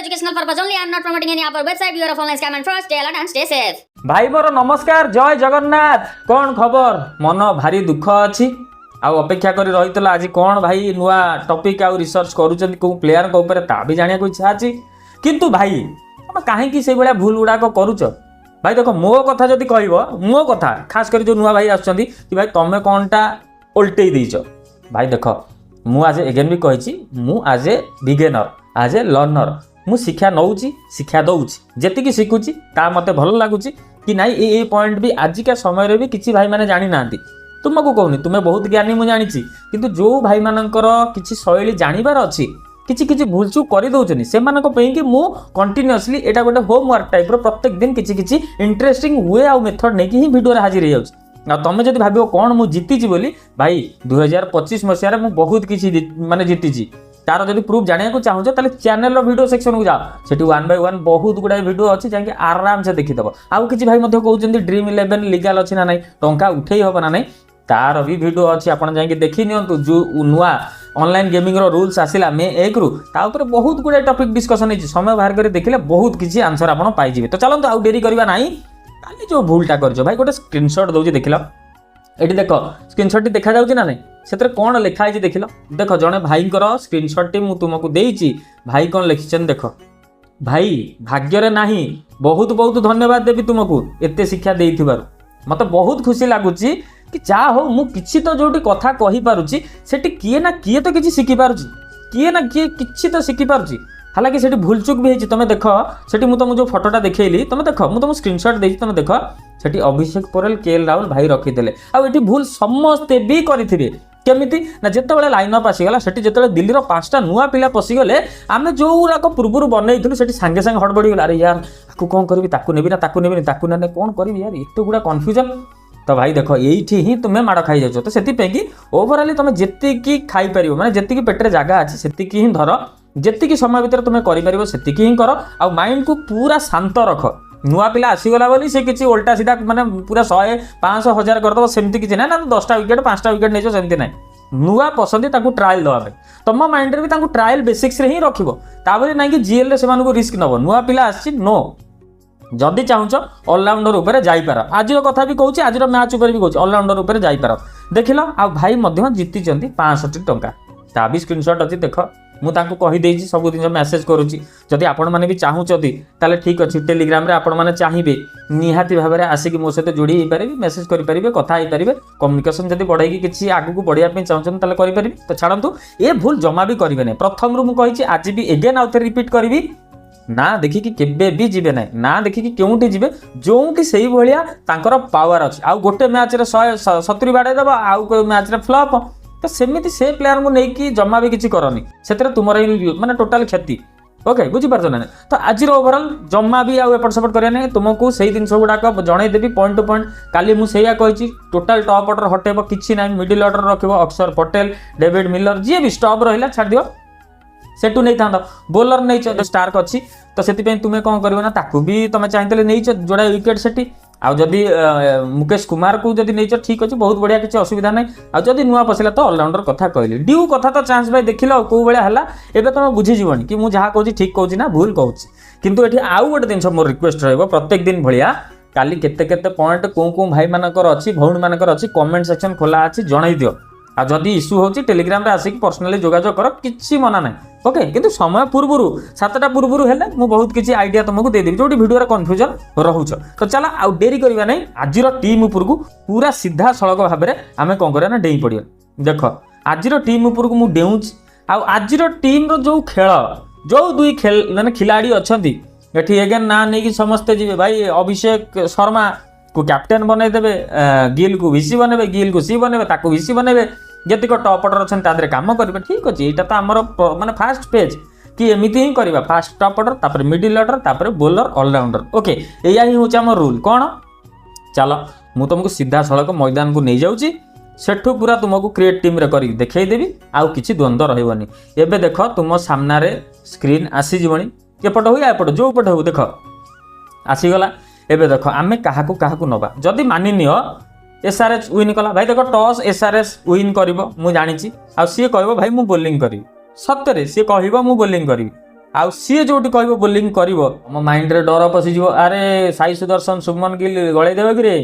educational purpose only. I am not promoting any other website. Beware of online scam and fraud. Stay alert and stay safe. भाई मोर नमस्कार जय जगन्नाथ कौन खबर मन भारी दुख अच्छी आउ अपेक्षा करी रही आज कौन भाई नुआ टॉपिक आउ रिसर्च करूछन को प्लेयर को ऊपर ता भी जानिया को इच्छा अछि किंतु भाई हम काहे से भलिया भूल गुडा को करूछ भाई देखो मो कथा जदी कहबो मो कथा खास कर जो नुआ भाई आछंती कि भाई तमे कोनटा उल्टेई दीचो भाई देखो मु आज एगेन भी कहिछि मु आज ए बिगिनर आज ए लर्नर मु शिक्षा नौची शिक्षा दउची जेतिकी शिखुची ता मते भल लागुची कि नाई ए पॉइंट भी आजिका समय रे भी किछि भाई माने जानि नांती तुमको कहूनी तुम्हें बहुत ज्ञानी मु जानिछि किंतु जो भाई मानकर किछि शैली जानिबार अछि किछि किछि भूलचू करि दउचनी से मानको पई कि मु कंटीन्यूअसली एटा गोटे होमवर्क टाइप रो प्रत्येक दिन किछि किछि इंटरेस्टिंग वे आ मेथड नै कि ही वीडियो रे हाजिर हो ना तुम जब भाव कौन मुझे जीती बोली भाई 2025 मसीह में बहुत किसी माने जीती तार जब प्रूफ जाना चाहूँ तो चैनल वीडियो सेक्शन को जाओ सेठी 1 by 1 बहुत गुड़ाई वीडियो अच्छी जाकि आराम से देखीदेव आउ कि भाई कहते ड्रीम 11 लीगल अच्छी ना नहीं टंका उठे हम ना नहीं तार भी वीडियो अच्छी आप देखी नियंतु जो नुआ ऑनलाइन गेमिंग रो रूल्स आसिला मे 1 रु ता ऊपर बहुत गुड़ाई टॉपिक डिस्कशन है समय बाहर कर देखिले बहुत किसी आंसर आप पाइबे तो चलते आउ डेरी करवा नहीं काली जो भूलटा कर भाई गोटे स्क्रीनशॉट दौर देख ये देख स्क्रीनशॉट देखा जाऊँ ना नहीं से कौन लिखाई देख देख जड़े भाई स्क्रीनशॉट टी तुमको देती भाई कौन लिखिं देख भाई भाग्य रे नाही बहुत बहुत धन्यवाद देवी तुमको एते शिक्षा दे मत बहुत खुशी लगुच कि जा हो मुझे तो जो कथा कही पारुची सेठी किए ना किए तो किसी शिखि पारुची किए ना किए किसी तो शिखि पारुची हालांकि सेठी भूलचुक भी है तुम देख सेठी तुम जो फटोटा देखली तुम देख तुम स्क्रीनशॉट देती तुम देख सेठी अभिषेक पोरेल केएल राहुल भाई रखीदे आठी भूल समस्ते भी करेंगे केमिति ना जिते लाइन अप आसीगला सेठी जिते दिल्ली रो 5टा नुआ पिला पशिगले आमे जो गुराक पूर्व बनईलु सेठी सांगे सांगे हड़बड़ी गला अरे यार आपको कौन करी ताकू नेबी ना ताकू ना कौन करी यार एत गुड़ा कन्फ्यूजन तो भाई देख ये ही तुम्हें माड़ खाई जाओ तो से ओवराली तुम जी खाई पार मैंने जी पेटे जगह अच्छे से ही धर जी समय भितर तुम्हें कर सेतिकी ही कर आ माइंड को पूरा शांत रख नुआ पिला आसीगला बोली से किसी उल्टा सीधा माने पूरा 100 500 1000 करदब सेमती किसी ना 10टा विकेट 5टा विकेट नहीं सेमती ना नुआ पसंद ताकू ट्रायल दवा तुम माइंड रे भी ट्रायल बेसिक्स रे ही रखिबो ताबरे ना कि जीएल रे सेमान को रिस्क नबो नुआ पिला आसी नो जदि चाहूच ऑलराउंडर उपर जाइपार आज कथा भी कहूँ आज मैच उपर भी कहूँ ऑलराउंडर उपर जाइपार देख लो आ भाई जीति 65 टंका ता भी स्क्रीनशॉट अच्छी देख मुझे कहीदे सब दिन मेसेज करुँची जदि आपण मैंने भी चाहूँगी ताले ठीक अच्छे टेलीग्राम रे आपण मैंने चाहिए निहाती भाव में आसिक मो सहित जोड़ी हो पारे मेसेज करेंगे कथा हो पारे कम्युनिकेशन जब बढ़ाई किसी आगू बढ़िया चाहूँ करेंगे तो छाड़ू ये भूल जमा भी करेंगे ना प्रथम रू मुझे आज भी एगेन आउ थे रिपीट करी ना देखिकी केबे भी जीवे ना ना देखिकी केउंटी जीवे जोंटी सेही भलिया तांकर पावर अछि आ गोटे मैच रे 170 बाडे दबा आ कोई मैच रे फ्लॉप तो सेमिति से प्लेयर को नेकी जमा भी किछि करनी सेतरे तुमर माने टोटल क्षति ओके बुझी पारछ ना तो आज ओवरऑल जमा भी आउ एपट सपोर्ट करिया नै तुमको सेही दिन सब गुडा जणै देबी पॉइंट टू पॉइंट काली मु सेया कहिछि टोटल टॉप ऑर्डर हटेबो किछि नै मिडिल ऑर्डर रखिबो अक्षर पटेल डेविड मिलर जे भी स्टॉप रहिला छाड़ दियो सेटू नहीं था बोलर नहीं स्टार्क अच्छी तो से तुम्हें कौन कर ना ताकू भी तुम चाहिए नहीं जोड़ा विकेट सेठी आउ जदि मुकेश कुमार को जदि नहीं ठीक अच्छे बहुत बढ़िया किसी असुविधा नहीं आ जदि नुआ पशिला तो ऑलराउंडर कथा कहली ड्यू कथा तो चांस भाई देख लो कौ भाया है एवं तुम बुझीजनी कि मुझे जहाँ कहूँ ठीक कहूँ ना भूल कहूँ किंतु ये आउ गोटे जिन मोर रिक्वेस्ट रहा प्रत्येक दिन भाया काली केते पॉइंट कौ भाई मानकर अच्छी भौणी मानकर अच्छी कमेंट सेक्शन खोला अच्छी जन दियो आ जदि इश्यू होची टेलीग्राम रे आसिक पर्सनली जोगाजोग कर किछि मना नाही ओके किंतु समय पूर्वरु 7टा पूर्वरु हेले मु बहुत किछि आइडिया तुमको दे देबी जोटी वीडियो रे कंफ्यूजन रहउछ तो चला आ देरी करबा नाही आजिरो टीम ऊपर को पूरा सीधा सड़क भाबे रे आमे कोन करे ना डेई पड़ियो देखो आजिरो टीम ऊपर को मु डेउच आ आजिरो टीम रो जो खेल जो दुई खेल माने खिलाड़ी अछंती एठी एगेन ना नै कि समस्त जीवे भाई अभिषेक शर्मा को कैप्टेन बनई देबे गिल को वीसी बनेबे गिल को सी बनेबे ताको वीसी बनेबे जतिक टॉप ऑर्डर अच्छे तादरे काम करेंगे ठीक अच्छे यहाँ तो आमर माने फास्ट पेज कि एमती ही करवा फास्ट टॉप ऑर्डर तापर मिडिल ऑर्डर तापर बोलर ऑलराउंडर ओके या ही हूँ आम रूल कौन चलो मु तुमको सीधा सड़क मैदान को नहीं जाऊँगी सेठू पूरा तुमको क्रिएट टीम रे कर देखईदेवी आउ किसी द्वंद्व रही एवं देख तुम सामने स्क्रीन आसीजी एपट हो या एपट जो पट हो देख आसीगला एवं देख आम क्या नवा जदि मानि नियो एसआरएच विन कला भाई देख टॉस एसआरएच विन कर मुझे जानी आ सी कह भाई मु बोलिंग करी सत्य सी कह मु बोलिंग करी आउ सी जो कह बोलिंग कर मो माइंड रे डर पशिज अरे साई सुदर्शन शुभमन गिल गड़े देवे कि रे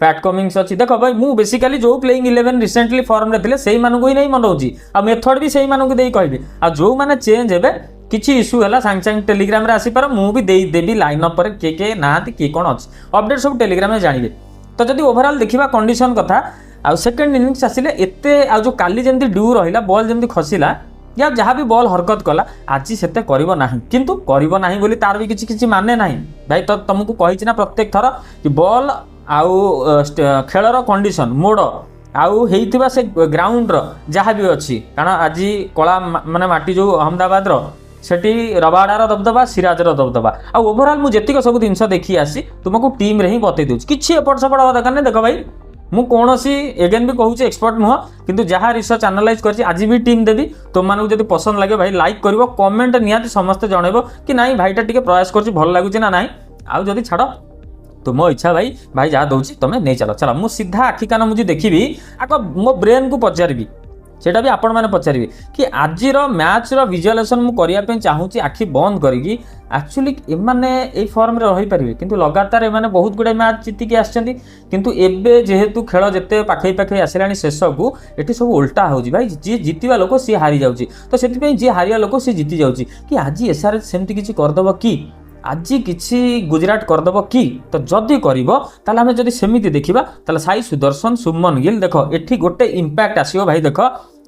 पैट कमिंग्स अच्छी देख भाई मु बेसिकली जो प्लेइंग 11 रिसेंटली फॉर्म रे थिले सेही मानकु ही नहीं मनौची आ मेथड भी सेही मानकु देई कहबी आ जो माने चेंज हेबे किछि इश्यू हैला सांग सांग टेलीग्राम रे आसी पर मु भी देई देबी लाइन अप पर के नांती के कोन अछि अपडेट सब टेलीग्राम में जानिबे। तो जदी ओवरऑल देखिबा कंडीशन कथा आ सेकंड इनिंग्स आसिले एते आ जो काली जेंती ड्यू रहिला बॉल जेंती खसिला या जहाँ भी बॉल हरकत कला आज से करब ना किंतु करब ना बोली तार भी किसी माने ना भाई। तो तुमको कही ना प्रत्येक थर कि बॉल आउ खेलर कंडीशन मोड़ आउ हेइथिबा से ग्राउंड जहाँ भी अच्छी कारण आज कला माने माटी जो अहमदाबाद सेठी रबाडार दबदबा सिराजर दबदबा आ ओवरऑल मुझे जी सब जिन देखी आसी तुमको टीम रे ही बतई दूँ कि एपट सेपट हवा दरकार नहीं। देख भाई मु कौनसी एगेन भी कहूँ एक्सपर्ट नुह किंतु जहाँ रिसर्च एनालाइज कर आज भी टीम देवी तुम मानक जब पसंद लगे भाई लाइक कर कमेंट निहाती समस्ते जनइब कि नाई भाईटा टिके प्रयास कर भल लगुच ना नाई आउ जदि छाड़ तुम इच्छा भाई भाई जहाँ दूसरी तुम नहीं चल चल मु सीधा आखि कान मुझे देखी आग मो ब्रेन को पचारि सेटा भी आपण मैंने पचारे कि आज मैच विजुअलाइजेशन मुझे चाहूँगी आखि बंद करी एक्चुअली एमाने ए फॉर्म रे रही पारे किंतु लगातार एमाने बहुत गुड़े मैच जीतिकी आछंती किंतु एबे जेहेतु खेल जिते पाखे पाखे आसला शेष को ये सब उल्टा होजी भाई जी जीतवा लोक सी हारी जाउची तो सेति जी हारिया लोक सी जीति जाउची कि आज एसआरएच सेमती किछि करदब कि आज किछि गुजरात करदब कि तो जदि करिवो ताले हमें जदि सेमिति देखिबा ताले साई सुदर्शन शुभमन गिल देखो एठी गोटे इंपैक्ट आसीओ भाई देखो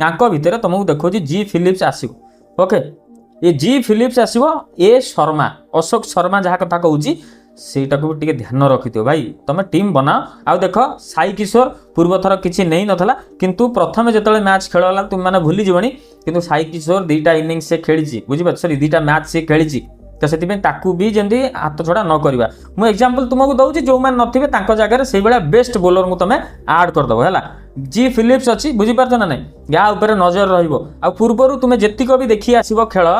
आंको भितर तुमको देखो जी फिलिप्स आसीओ ओके ये जी फिलिप्स आसीओ ए शर्मा अशोक शर्मा जहाँ कथा कहूँ सेटा को भी टिके ध्यान रखिथो भाई तुम टीम बनाओ आउ देख साई किशोर पूर्व थर किछि नहीं नथला किंतु प्रथम जेतले मैच खेलला तुम माने भूली जीवनी किंतु साई किशोर दुईटा इनिंग्स से खेली बुझी सॉरी दुईटा मैच से खेली तो से भी जमी हाथ छड़ा न करवा मुझे एग्जांपल तुमको दूसरी जो मैंने नथिबे तांको जगह से भाया बेस्ट बोलर को तुम ऐड करदब है जी फिलिप्स अच्छी बुझीपार ना नहीं या ऊपर नजर रपूर्वर तुम्हें जेतिक भी देखी आसो खेल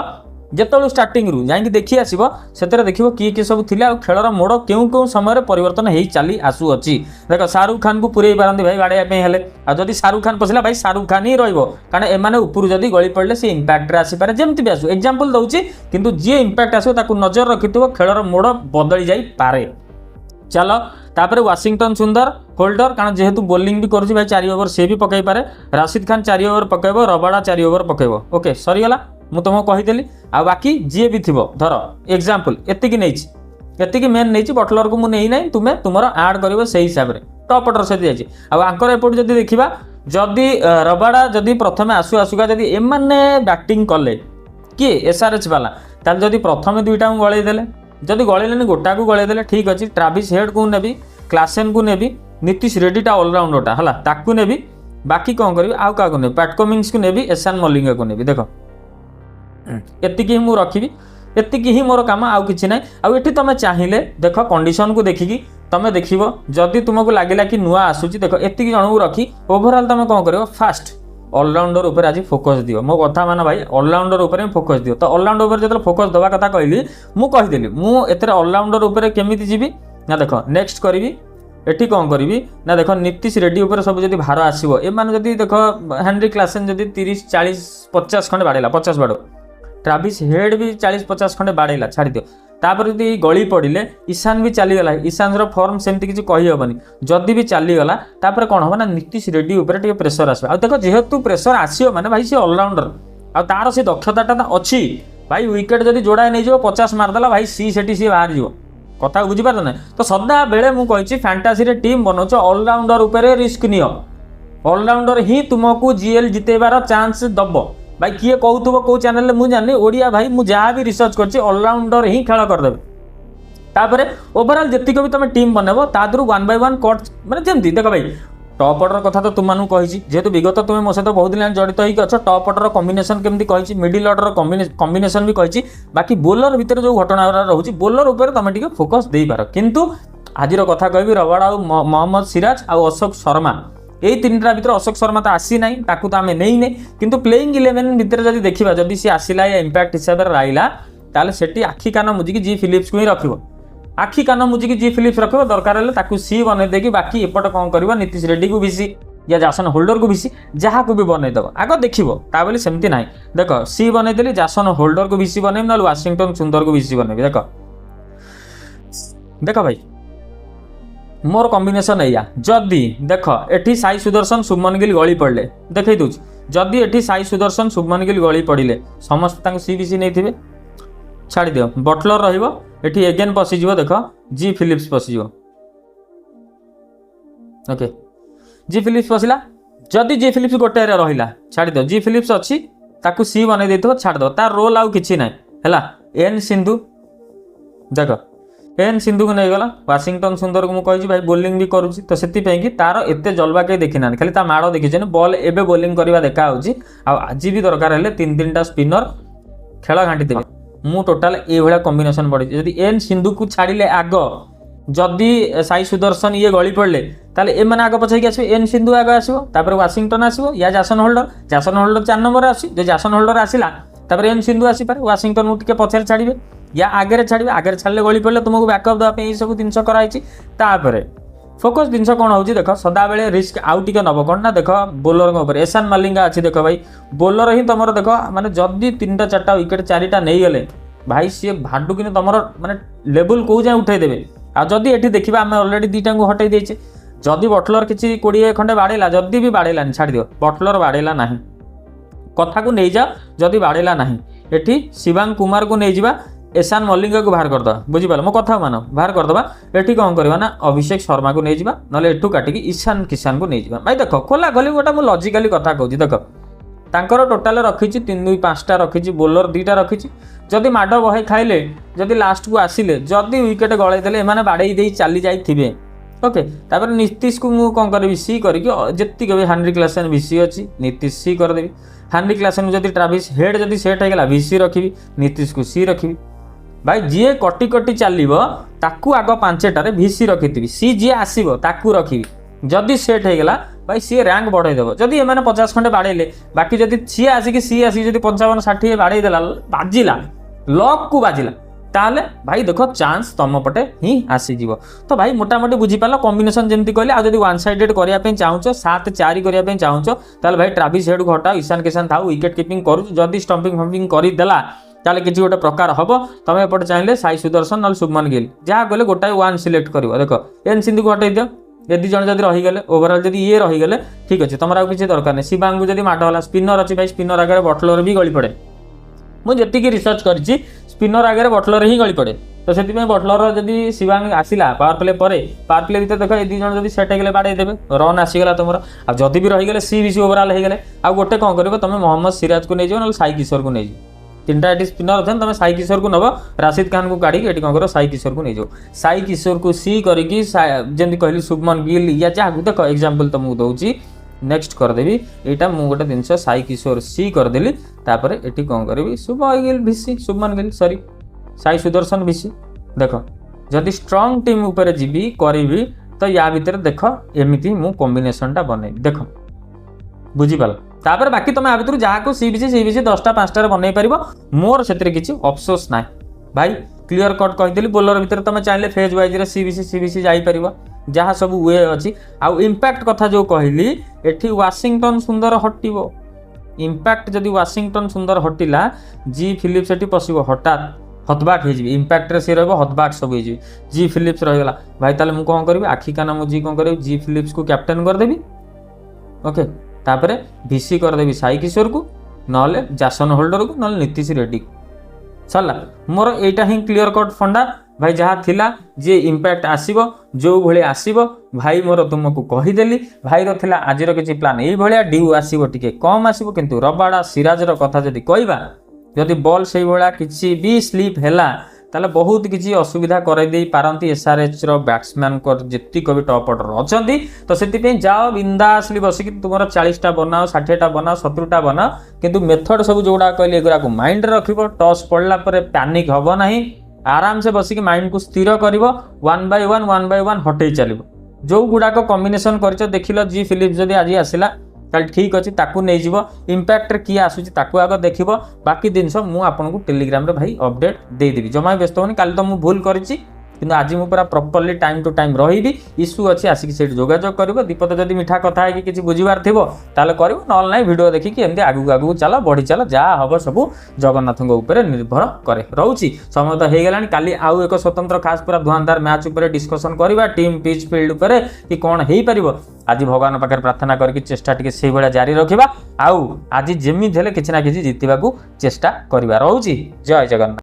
जिते स्टार्टिंग रू जाकि देखी आसो से देखो किए सब थे खेलर मोड़ क्यों क्यों समय परिवर्तन हो चली आसुअछि देख शाहरुख खान को पूरे पारती भाई बाड़ाई जदि शाहरुख खान पशिला भाई शाहरुख खान ही कारण एमाने ऊपर जदि गली पड़े से इंपैक्ट आसीपारे जमती भी आसू एग्जांपल दूसरी किंतु जी इंपैक्ट आसो ताकू नजर रखिथो खेलर मोड़ बदली जाई पारे। चलो तापर वाशिंगटन सुंदर होल्डर कारण जेहेतु बोलिंग भी करुच्ची भाई 4 ओवर से भी पकई पारे राशिद खान 4 ओवर पकेब रबाडा 4 ओवर पकेब ओके सरीगला मु तुमको कहीदेली आ बाकी जी भी थी धर एग्जांपल एतिकी नहीं एतिकी मेन नहीं बटलर को मुझे नहीं तुम्हें तुम ऐड कर हिसाब से टॉप ऑर्डर सहित जाइए आंकर एपट जब देखा जदि रबाडा जदि प्रथम आसु आसुका जदि एमाने बैटिंग कले किए एसआरएच वाला ताल जदि प्रथम दुईटा को गलैदेले जदि गलैले गोटा को गलैदेले ठीक अच्छे ट्राविस हेड को नेबी क्लासेन को नेबी नीतीश रेड्डीटा ऑलराउंडरटा है ताकू नेबी बाकी कौन करी आउ क्या नेबी पैट कमिंग्स को नेबी एसान मलिंगा को नेबी देख एतिकी ही मुझे रखी एतिकी ही मोर काम आउ किछि नै आउ एठी तुम चाहिए देख कंडीशन को देखिकी तुम देख जदि तुमको लगे कि नुआ आसूची देख एतिकी जन को रखी ओवरऑल तुम कौन कर फास्ट ऑलराउंडर उपर आज फोकस दियो मो कथा मान भाई ऑलराउंडर उपर फोकस दियो तो ऑलराउंडर उपर जब फोकस दवा कथा कहली मु कहीदेली मुझे ऑलराउंडर उपर केमिति जीवी ना देख नेक्स्ट करी एठी कौन करी ना देख नीतीश रेड्डी उपर सब जब भार आसो एम जदि देख हेनरी क्लासेन जदि 30 40 50 खंडे बाड़ेला 50 बाड़ ट्राविस हेड भी 40-50 खंडे बाड़ेला छाड़ दियो तापर यदि गली पड़े ईशान भी चलीगला ईशान फॉर्म सेमती किसी कहीहबनी जदि भी चलीगला तापर कौन हम ना नीतीश रेड्डी उपर टे प्रेसर आस देख जेहेतु प्रेसर आसो माने भाई सी ऑलराउंडर आ तार से दक्षता अच्छी भाई विकेट जदि जोड़ा नहीं 50 मारदेला भाई सी सेठी सी बाहर जीव कथा बुझीपार ना तो सदा बेले मुझे फैंटासी रे टीम बनाऊच ऑलराउंडर उपर रिस्क नियो ऑलराउंडर ही तुमको जीएल जितेबार चांस दब भाई किए कहूब कौ चैनल मुझे जानी ओडिया भाई मुझे जहाँ भी रिसर्च कर ऑलराउंडर ही खेल करदे तापर ओवरऑल जीक भी तुम टीम बनब तादू 1 by 1 कट मैंने जमती देख भाई टॉप ऑर्डर कथा तो तुमको कही जेहेतु विगत तुम मो सहित बहुत दिन जड़ित होकर टॉप ऑर्डर कॉम्बिनेशन केमती कही मिडिल ऑर्डर कॉम्बिनेशन भी कही बाकी बोलर भितर जो घटना रोचे बोलर उपर तुम टे फोकस दे पार किंतु आज कथा कह रबाड़ा मोहम्मद सिराज आ अशोक शर्मा यही 3टा भर अशोक शर्मा तो आसी ना ताकू तो आम नहीं किंतु प्लेइंग 11 भितर जब देखा जदि सी आसला या इंपैक्ट हिसाब से रहा ताले सेठी आखि कान मुझिकी जी फिलिप्स को ही रखिबो आखि कान मुझिकी जी फिलिप्स रखिबो दरकार हेले ताकू सी बने देकी बाकी एपट कौन करबो नीतीश रेड्डी को भी सी या जासन होल्डर को भिसी जहाँ को भी बनईदेव आग देखो ता बोली सेमती ना देख सी बनईदेली जासन होल्डर को भिसी बनईबी ना वाशिंगटन सुंदर को भिसी बनईबी देख देख भाई मोर कॉम्बिनेशन एया जदि देख एठी साई सुदर्शन शुभमन गिल गली पड़े देखई दूच जदि एठी साई सुदर्शन शुभमन गिल गली पड़े समस्त सी बीसी नहीं थे छाड़ दियो बटलर रहिबो एठी एगेन पशिजिवो देख जी फिलिप्स पशिजिवो ओके जी फिलिप्स पशिला जदि जी फिलिप्स गोटे रहिला छाड़ दियो जी फिलिप्स अच्छी ताकू सी बनै देथो छाड़ दो तार रोल आउ किछि नै हैला एन सिंधु देख एन सिंधु को नहीं गला वाशिंगटन सुंदर को मुझे भाई बोलिंग भी करुच्ची तो से तार एत जलवा कहीं देखी ना खाली माड़ देखी बॉल एवं बोलिंग करवा देखा आज भी दरकार है तीन तीन टा स्पिनर खेल घाटी देवे मु टोटाल ये कॉम्बिनेशन पड़ी जदि एन सिंधु को छाड़िले आग जदि साई सुदर्शन ये गली पड़े ताले ए मैंने आग पछे आसो एन सिंधु आग आसो वाशिंगटन आसो या जासन होल्डर 4 नंबर आसी जासन होल्डर आसला एन सिंधु आसीपारे वाशिंगटन को पछे छाड़े या आगे छाड़े आगे छाड़े गली पड़े तुमको बैकअप देवाई सब जिन कराई फोकस जिन कौन हो देख सदा बेले रिस्क आउ टे नब कौन ना देख बोलर एसान मालिंगा अच्छी देख भाई बोलर ही तुम देख माने जदि 3टा 4टा विकेट 4टा नहीं गले भाई सी भाडू कि तुम माने लेवल कौ जाए उठेदेवे आदि ये देखा आम अलरेडी 2टा को हटई देचे जदि बटलर किसी 20 खंडे बाड़ेला जदि भी बाड़ेलानी छाड़ दियो बटलर बाड़ेला ना कथा को नहीं जा जदि बाड़ेला ना एठी शिवांग कुमार को नहीं जा एसान मल्लिका को बाहर करदे बुझीपाल मो कथा मान बाहर करदे एठी कौन करवा ना अभिषेक शर्मा को नहीं जा ना एठू काटिकी ईशान किसान को नहीं जा भाई देख खोला खोली गोटा मु लॉजिकली कथा कहूँ देख तांकर टोटाल रखी 3-2-5टा रखी बोलर 2टा रखी जदि माड बहे खाइले जदि लास्ट को आसिले जदि विकेट गलई देले एमाने बाड़ई दे चली जाइथिबे ओके तापर नीतीश को मु कौन करी सी करके जेतिक भी हानरी क्लासन भिसी अच्छी नीतीश सी करदेवी हानरी क्लासन जदि ट्राविस हेड जदि सेट होगा भिसी रखी नीतीश को सी रखी भाई जी कटी कटी चलो ताकू आग 5टारे भिसी रखी सी जी आसो ताकू रखी जदि सेट होगा भाई सी रैंक बढ़ईदेव जदि एम 50 खंडे बाड़े बाकी जदि सी आसिक 55-60 बाड़ईदेला बाजिला लक को बाजिला ताले भाई देख चांस तुम पटे ही आसीज तो भाई मोटामोटी बुझीपाल कॉम्बिनेशन जमी कहले आज जब वन साइडेड करने चाहूच 7-4 करने चाहूच ताले भाई ट्राविस हेड को हटाओ ईशान किसान था विकेट कीपिंग करूँ जदि स्टंपिंग फंपिंग करदेला ताले किसी गोटे प्रकार हम तुम एपटे चाहिए साई सुदर्शन ना शुभमन गिल जहाँ गले गोटाए 1 सिलेक्ट कर देख एन सिंधु को हटाई दियो ये 2 जन जब रहीगले ओवरऑल जब ये रहीगले ठीक अच्छे तुम किसी दरकार नहीं शिवांग को जब माडला स्पिनर अच्छी भाई स्पिनर आगे बटलर भी गली पड़े मुझे रिसर्च कर स्पिनर आगे बटलर ही गली पड़े तो से बटलर जब शिवांग आसला पावर प्ले भर देख ये 2 जन जब सेट होगले बाड़े देवे रन आसीगला तुम जदि भी रहीगले सी बीसी ओवरऑल होगले आ गोटे कौन कर तुम मोहम्मद सिराज को नहीं जाओ ना साई किशोर को नहीं 3टा ये स्पिनर अच्छे तुम साई किशोर को नब राशिद खान को काढ़ी ये कौन कर साई किशोर को नहीं जाओ साई किशोर को सी करके जमी कहली शुभमन गिल या जहाँ देख एग्जांपल तुमको दूसरी नेक्स्ट करदेवी यहाँ मुझे गोटे जिन साई किशोर सी करदेली ये कौन करी शुभमन गिल भिसी शुभमन गिल सॉरी साई सुदर्शन भिसी देख जदि स्ट्रंग टीम उपर जीवी करी तो या भितर देख एमती मु कॉम्बिनेशनटा बन देख बुझीपाल तापर बाकी तुम आ भर जहाँ को सी बीसी 10टा 5टार बनई पार मोर से किसी अफसोस ना भाई क्लीयर कट कहीदेली बोलर भितर तुम चाहिए फेज वाइज सी बीसी जापर जहाँ सब वे अच्छी आउ इम्पैक्ट कथा जो कहली एठी वाशिंगटन सुंदर हटिबो इम्पैक्ट जदि वाशिंगटन सुंदर हटिला जी फिलिप्स एठी पशिबो हठात हतबाक हो इम्पैक्ट सी हतबाक सब हो जी फिलिप्स रहीगला भाई ताले मु कौन करी आखि कान मुझी कौन करी जी फिलिप्स को कैप्टेन करदेवी ओके तापरे भिसी करदेवी साई किशोर को नले जासन होल्डर को नले नीतीश रेड्डी सरला मोर एटा ही क्लियर कट फंडा भाई जहाँ थिला जे इम्पैक्ट आसीबो जो भले आसीबो भाई मोर तुमको कहीदेली भाई थिला आजिर किसी प्लान ये भाया ड्यू आसीबो टिके कम आसीबो किंतु रबाड़ा सिराजर कथा जदि कहबा जदि बॉल से भाया किसी भी स्लीप हैला ताले बहुत किसी असुविधा करदे पारती एसआरएच रो बैट्समैन को जितक भी टॉप ऑर्डर अच्छा तो से जाओ बिंदासली बसिक तुम 40टा बनाओ 60टा बनाओ 70टा बनाओ किंतु मेथड सब जोड़ा कहले एगुरा को माइंड रख टॉस पड़ला पैनिक हम ना आराम से बसिक माइंड को स्थिर कर 1 by 1 हटई चलो जो गुड़ाक कॉम्बिनेशन कर देख जी फिलिप्स जदि आज आसला ताल ठीक अच्छे ताकू नहीं जीव इम्पैक्ट किए आसूची ताकू आग देख बाकी जिनस मुझे टेलीग्राम रे भाई अपडेट देदेवी जमा व्यस्त होनी काली तो मुझे भूल करी କିନ୍ତୁ ଆଜି ମୁଁ ପୁରା ପ୍ରପରଲି ଟାଇମ୍ ଟୁ ଟାଇମ୍ ରହିବି। ଇସ୍ୟୁ ଅଛି ଆସିକି ସେଇଠି ଯୋଗାଯୋଗ କରିବ। ଦୀପଦ ଯଦି ମିଠା କଥା ହେଇକି କିଛି ବୁଝିବାର ଥିବ ତାହେଲେ କରିବ, ନହେଲେ ନାହିଁ ଭିଡ଼ିଓ ଦେଖିକି ଏମିତି ଆଗକୁ ଚାଲ, ବଢ଼ି ଚାଲ। ଯାହା ହେବ ସବୁ ଜଗନ୍ନାଥଙ୍କ ଉପରେ ନିର୍ଭର କରେ। ରହୁଛି, ସମୟ ତ ହେଇଗଲାଣି। କାଲି ଆଉ ଏକ ସ୍ୱତନ୍ତ୍ର ଖାସ୍ ପୁରା ଧୁଆନ୍ଧାର ମ୍ୟାଚ୍ ଉପରେ ଡିସ୍କସନ୍ କରିବା, ଟିମ୍ ପିଚ୍ ଫିଲ୍ଡ ଉପରେ କି କ'ଣ ହେଇପାରିବ। ଆଜି ଭଗବାନ ପାଖରେ ପ୍ରାର୍ଥନା କରିକି ଚେଷ୍ଟା ଟିକେ ସେଇଭଳିଆ ଜାରି ରଖିବା। ଆଉ ଆଜି ଯେମିତି ହେଲେ କିଛି ନା କିଛି ଜିତିବାକୁ ଚେଷ୍ଟା କରିବା। ରହୁଛି, ଜୟ ଜଗନ୍ନାଥ।